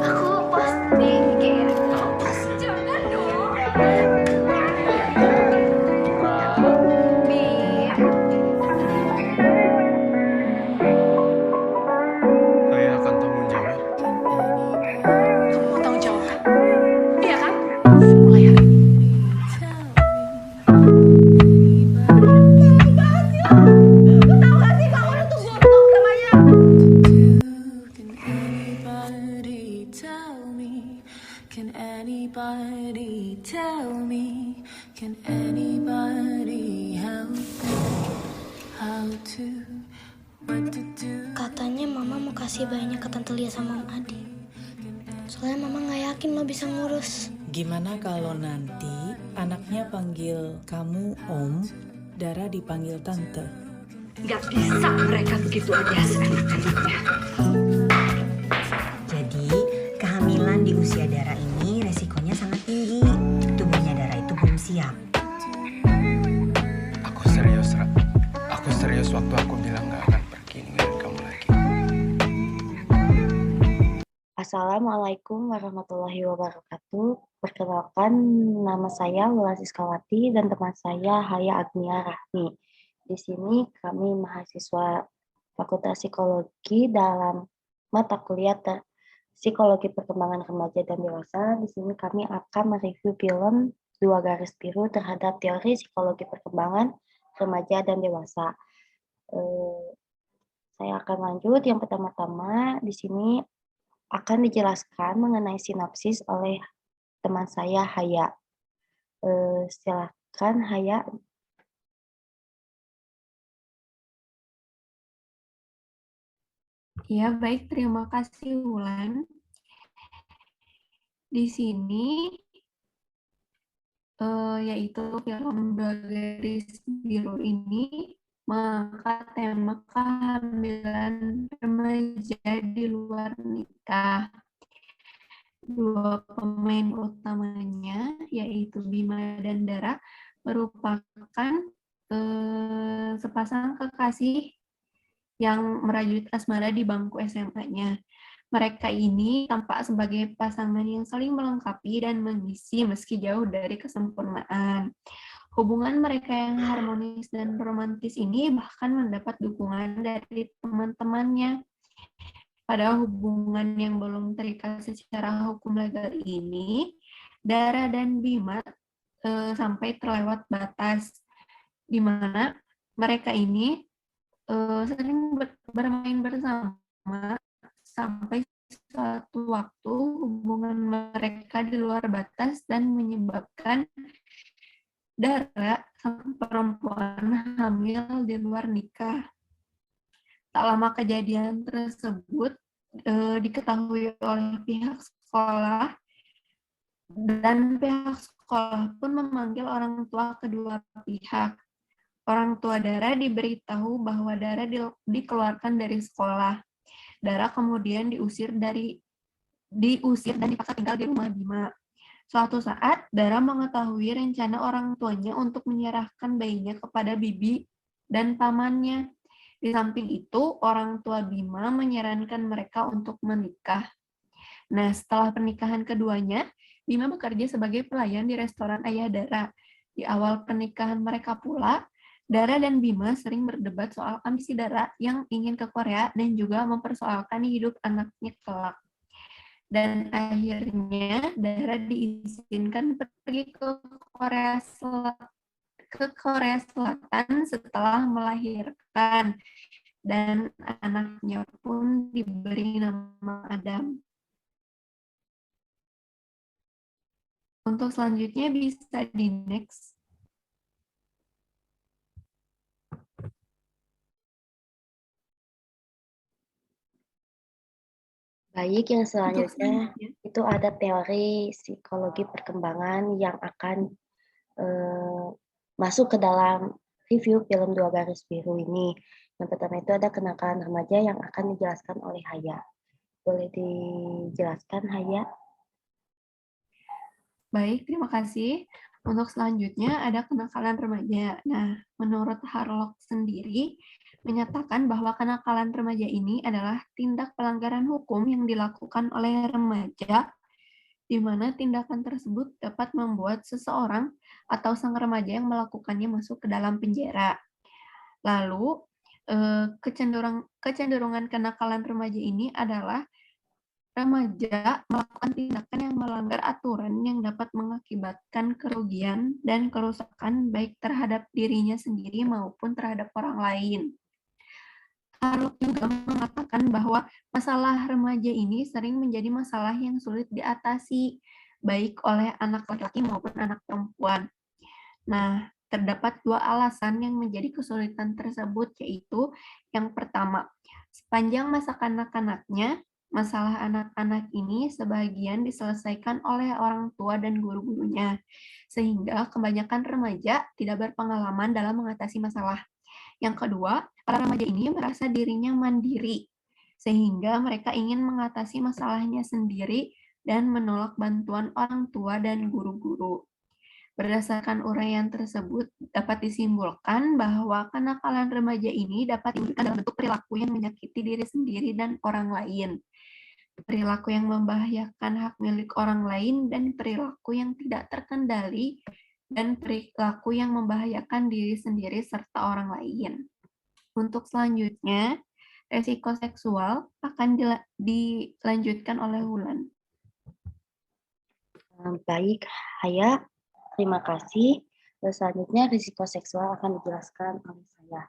Aku pasti kayak jangan dong. Saya akan tanggung jawab. Kamu mau tanggung jawab kan? Iya kan? Mulai hari ini. Can anybody tell me? Can anybody help me how to what to do? Katanya mama mau kasih bayinya ke Tante Lia sama Om Adi. Soalnya mama gak yakin lo bisa ngurus. Gimana kalau nanti anaknya panggil kamu Om, Dara dipanggil Tante? Gak bisa mereka begitu aja seenak-enaknya. Jadi, kehamilan di usia Dara ini resikonya sangat tinggi. Tubuhnya Dara itu belum siap. Aku serius, Ra. Aku serius waktu aku bilang gak akan pergi ninggalin kamu lagi. Assalamualaikum warahmatullahi wabarakatuh. Perkenalkan, nama saya Wula Siskawati dan teman saya Haya Agnia Rahmi. Di sini kami mahasiswa Fakultas Psikologi dalam mata kuliah Psikologi Perkembangan Remaja dan Dewasa. Di sini kami akan mereview film Dua Garis Biru terhadap teori psikologi perkembangan remaja dan dewasa. Saya akan lanjut. Yang pertama-tama di sini akan dijelaskan mengenai sinopsis oleh teman saya Haya. Silakan Haya. Ya, baik. Terima kasih, Wulan. Di sini, yaitu film Dua Garis Biru ini mengangkat tema kehamilan remaja di luar nikah. Dua pemain utamanya, yaitu Bima dan Dara, merupakan sepasang kekasih yang merajut asmara di bangku SMA-nya. Mereka ini tampak sebagai pasangan yang saling melengkapi dan mengisi meski jauh dari kesempurnaan. Hubungan mereka yang harmonis dan romantis ini bahkan mendapat dukungan dari teman-temannya. Pada hubungan yang belum terikat secara hukum legal ini, Dara dan Bima sampai terlewat batas, di mana mereka ini sering bermain bersama sampai suatu waktu hubungan mereka di luar batas dan menyebabkan Dara sang perempuan hamil di luar nikah. Tak lama kejadian tersebut diketahui oleh pihak sekolah dan pihak sekolah pun memanggil orang tua kedua pihak. Orang tua Dara diberitahu bahwa Dara dikeluarkan dari sekolah. Dara kemudian diusir dan dipaksa tinggal di rumah Bima. Suatu saat, Dara mengetahui rencana orang tuanya untuk menyerahkan bayinya kepada bibi dan pamannya. Di samping itu, orang tua Bima menyarankan mereka untuk menikah. Nah, setelah pernikahan keduanya, Bima bekerja sebagai pelayan di restoran ayah Dara. Di awal pernikahan mereka pula, Dara dan Bima sering berdebat soal ambisi Dara yang ingin ke Korea dan juga mempersoalkan hidup anaknya kelak. Dan akhirnya Dara diizinkan pergi ke Korea Selatan setelah melahirkan, dan anaknya pun diberi nama Adam. Untuk selanjutnya bisa di next. Baik, yang selanjutnya itu ada teori psikologi perkembangan yang akan masuk ke dalam review film Dua Garis Biru ini. Yang pertama itu ada kenakalan remaja yang akan dijelaskan oleh Haya. Boleh dijelaskan, Haya? Baik, terima kasih. Untuk selanjutnya ada kenakalan remaja. Nah, menurut Harlock sendiri, menyatakan bahwa kenakalan remaja ini adalah tindak pelanggaran hukum yang dilakukan oleh remaja, di mana tindakan tersebut dapat membuat seseorang atau sang remaja yang melakukannya masuk ke dalam penjara. Lalu, kecenderungan kenakalan remaja ini adalah remaja melakukan tindakan yang melanggar aturan yang dapat mengakibatkan kerugian dan kerusakan baik terhadap dirinya sendiri maupun terhadap orang lain. Haruk juga mengatakan bahwa masalah remaja ini sering menjadi masalah yang sulit diatasi, baik oleh anak laki-laki maupun anak perempuan. Nah, terdapat dua alasan yang menjadi kesulitan tersebut, yaitu yang pertama, sepanjang masa kanak-kanaknya, masalah anak-anak ini sebagian diselesaikan oleh orang tua dan guru-gurunya, sehingga kebanyakan remaja tidak berpengalaman dalam mengatasi masalah. Yang kedua, para remaja ini merasa dirinya mandiri, sehingga mereka ingin mengatasi masalahnya sendiri dan menolak bantuan orang tua dan guru-guru. Berdasarkan uraian tersebut, dapat disimpulkan bahwa kenakalan remaja ini dapat diwujudkan dalam bentuk perilaku yang menyakiti diri sendiri dan orang lain, perilaku yang membahayakan hak milik orang lain, dan perilaku yang tidak terkendali, dan perilaku yang membahayakan diri sendiri serta orang lain. Untuk selanjutnya, resiko seksual akan dilanjutkan oleh Wulan. Baik, Haya. Terima kasih. Selanjutnya risiko seksual akan dijelaskan oleh saya.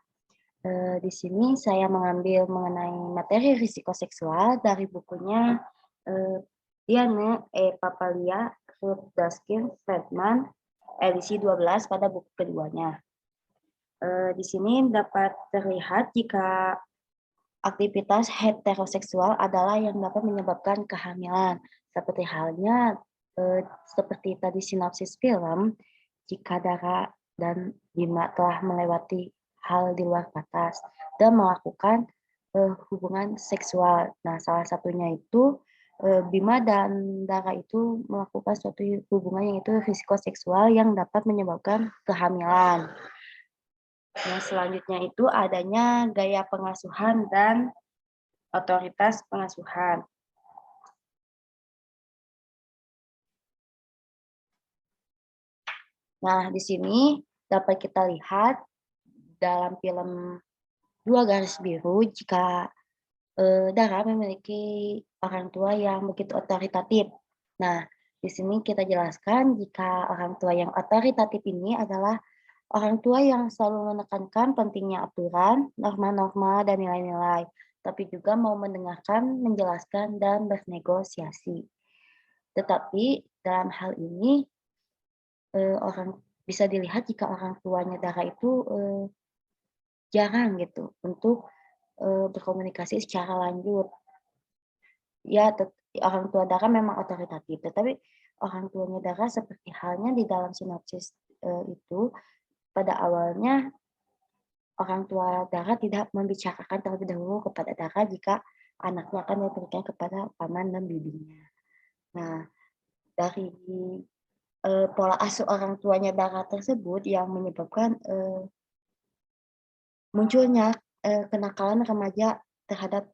Di sini saya mengambil mengenai materi risiko seksual dari bukunya Diane E. Papalia, Ruth Daskin, Friedman, edisi 12 pada buku keduanya. Di sini dapat terlihat jika aktivitas heteroseksual adalah yang dapat menyebabkan kehamilan, seperti halnya seperti tadi sinopsis film, jika Dara dan Bima telah melewati hal di luar batas dan melakukan hubungan seksual. Nah, salah satunya itu Bima dan Dara itu melakukan suatu hubungan yang itu risiko seksual yang dapat menyebabkan kehamilan. Nah, selanjutnya itu adanya gaya pengasuhan dan otoritas pengasuhan. Nah, di sini dapat kita lihat dalam film Dua Garis Biru jika Dara memiliki orang tua yang begitu otoritatif. Nah, di sini kita jelaskan jika orang tua yang otoritatif ini adalah orang tua yang selalu menekankan pentingnya aturan, norma-norma, dan nilai-nilai, tapi juga mau mendengarkan, menjelaskan, dan bernegosiasi. Tetapi dalam hal ini orang bisa dilihat jika orang tuanya Dara itu jarang gitu untuk berkomunikasi secara lanjut. Ya, orang tua Dara memang otoritatif, tetapi orang tuanya Dara seperti halnya di dalam sinopsis itu, pada awalnya orang tua Dara tidak membicarakan terlebih dahulu kepada Dara jika anaknya akan diberikan kepada paman dan bibinya. Nah, dari pola asuh orang tuanya Dara tersebut yang menyebabkan munculnya kenakalan remaja terhadap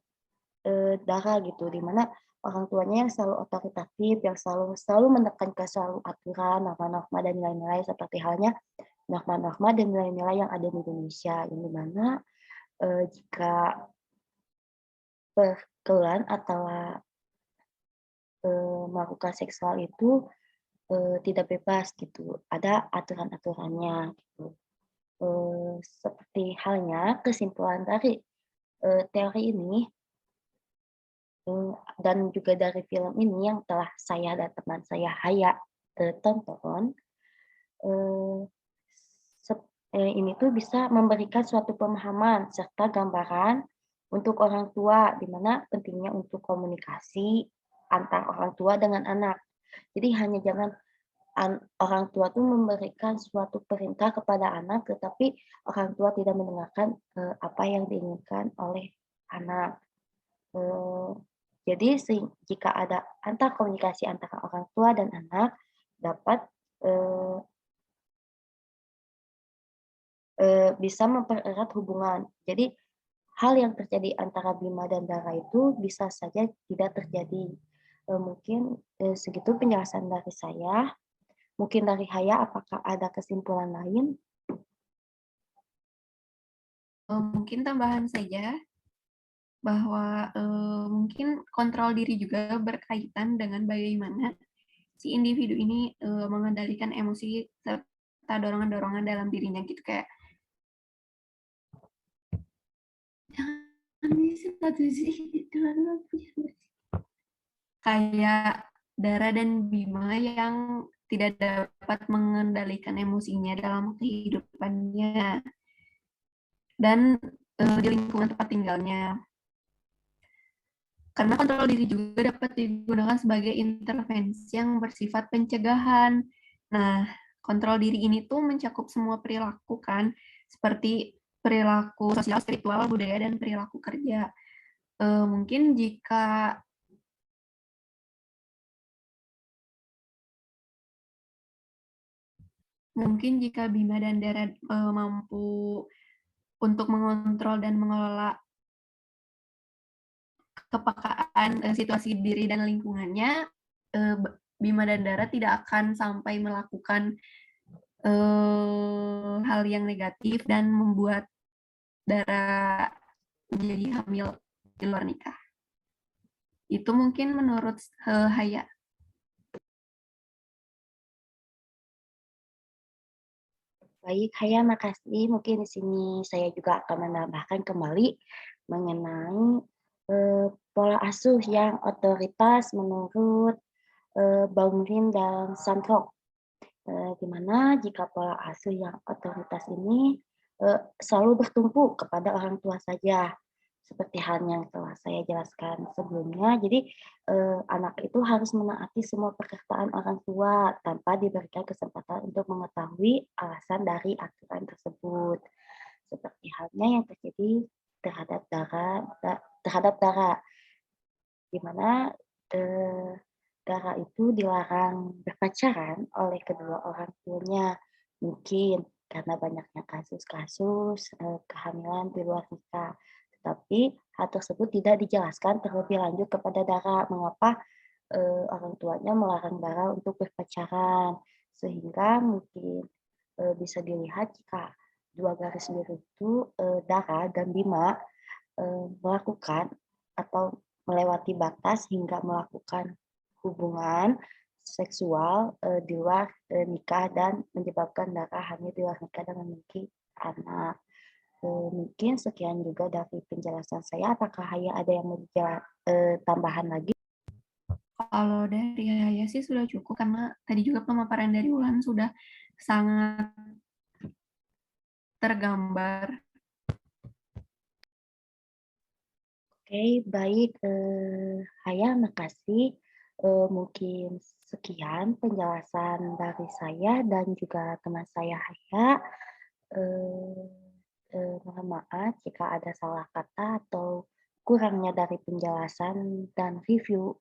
Dara gitu, di mana orang tuanya yang selalu otoritatif, yang selalu menekankan selalu aturan, norma-norma, dan nilai-nilai seperti halnya norma-norma dan nilai-nilai yang ada di Indonesia, yang dimana jika pergaulan atau melakukan seksual itu tidak bebas gitu, ada aturan-aturannya gitu. Seperti halnya kesimpulan dari teori ini dan juga dari film ini yang telah saya dan teman saya Haya tonton, ini tuh bisa memberikan suatu pemahaman serta gambaran untuk orang tua, di mana pentingnya untuk komunikasi antar orang tua dengan anak. Jadi hanya jangan orang tua tuh memberikan suatu perintah kepada anak, tetapi orang tua tidak mendengarkan apa yang diinginkan oleh anak. Jadi jika ada antar komunikasi antara orang tua dan anak, dapat bisa mempererat hubungan. Jadi hal yang terjadi antara Bima dan Dara itu bisa saja tidak terjadi. Mungkin segitu penjelasan dari saya. Mungkin dari Haya, apakah ada kesimpulan lain? Mungkin tambahan saja bahwa mungkin kontrol diri juga berkaitan dengan bagaimana si individu ini mengendalikan emosi serta dorongan-dorongan dalam dirinya gitu, kayak kayak Dara dan Bima yang tidak dapat mengendalikan emosinya dalam kehidupannya dan di lingkungan tempat tinggalnya. Karena kontrol diri juga dapat digunakan sebagai intervensi yang bersifat pencegahan. Nah, kontrol diri ini tuh mencakup semua perilaku kan, seperti perilaku sosial, spiritual, budaya, dan perilaku kerja. Mungkin jika Bima dan Dara mampu untuk mengontrol dan mengelola kepekaan situasi diri dan lingkungannya, Bima dan Dara tidak akan sampai melakukan hal yang negatif dan membuat Dara menjadi hamil di luar nikah. Itu mungkin menurut Haya. Baik, Haya, makasih. Mungkin di sini saya juga akan menambahkan kembali mengenai pola asuh yang otoritas menurut Baumrind dan Sandrock. Di mana jika pola asuh yang otoritas ini selalu bertumpu kepada orang tua saja, seperti halnya yang telah saya jelaskan sebelumnya. Jadi anak itu harus menaati semua perkataan orang tua tanpa diberikan kesempatan untuk mengetahui alasan dari aturan tersebut. Seperti halnya yang terjadi terhadap Dara, di mana Dara itu dilarang berpacaran oleh kedua orang tuanya, mungkin karena banyaknya kasus-kasus kehamilan di luar nikah. Tetapi hal tersebut tidak dijelaskan terlebih lanjut kepada Dara mengapa orang tuanya melarang Dara untuk berpacaran, sehingga mungkin bisa dilihat jika dua garis biru itu Dara dan Bima melakukan atau melewati batas hingga melakukan hubungan seksual di luar nikah dan menyebabkan Dara hamil di luar nikah dan memiliki anak. Mungkin sekian juga dari penjelasan saya. Apakah Haya ada yang mau tambahan lagi? Kalau dari Haya sih sudah cukup, karena tadi juga pemaparan dari Wulan sudah sangat tergambar. Oke, baik. Haya, makasih. Mungkin sekian penjelasan dari saya dan juga teman saya Haya. Mohon maaf jika ada salah kata atau kurangnya dari penjelasan dan review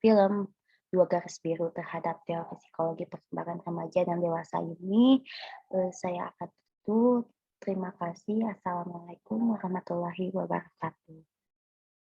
film Dua Garis Biru terhadap teori psikologi perkembangan remaja dan dewasa ini. Saya akan tutup. Terima kasih. Assalamualaikum warahmatullahi wabarakatuh.